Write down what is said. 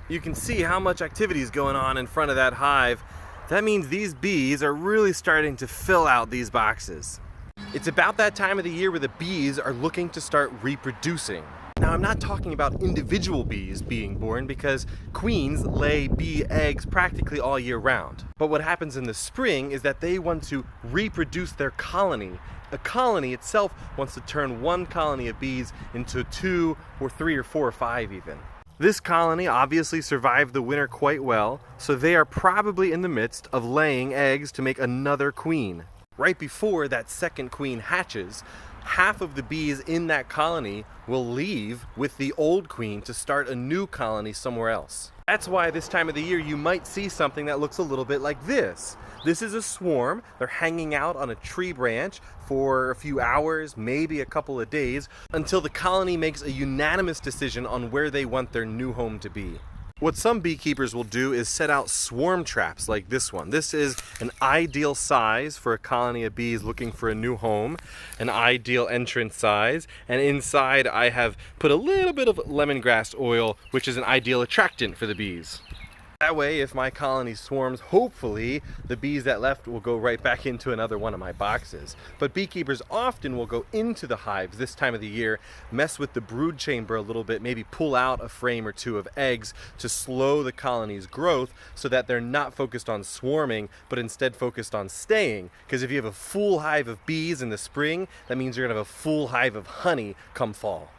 You can see how much activity is going on in front of that hive. That means these bees are really starting to fill out these boxes. It's about that time of the year where the bees are looking to start reproducing. Now, I'm not talking about individual bees being born because queens lay bee eggs practically all year round. But what happens in the spring is that they want to reproduce their colony. A colony itself wants to turn one colony of bees into 2 or 3 or 4 or 5 even. This colony obviously survived the winter quite well, so they are probably in the midst of laying eggs to make another queen. Right before that second queen hatches, half of the bees in that colony will leave with the old queen to start a new colony somewhere else. That's why this time of the year you might see something that looks a little bit like this. This is a swarm. They're hanging out on a tree branch for a few hours, maybe a couple of days, until the colony makes a unanimous decision on where they want their new home to be. What some beekeepers will do is set out swarm traps like this one. This is an ideal size for a colony of bees looking for a new home, an ideal entrance size, and inside I have put a little bit of lemongrass oil, which is an ideal attractant for the bees. That way, if my colony swarms, hopefully the bees that left will go right back into another one of my boxes. But beekeepers often will go into the hives this time of the year, mess with the brood chamber a little bit, maybe pull out a frame or 2 of eggs to slow the colony's growth so that they're not focused on swarming, but instead focused on staying. Because if you have a full hive of bees in the spring, that means you're gonna have a full hive of honey come fall.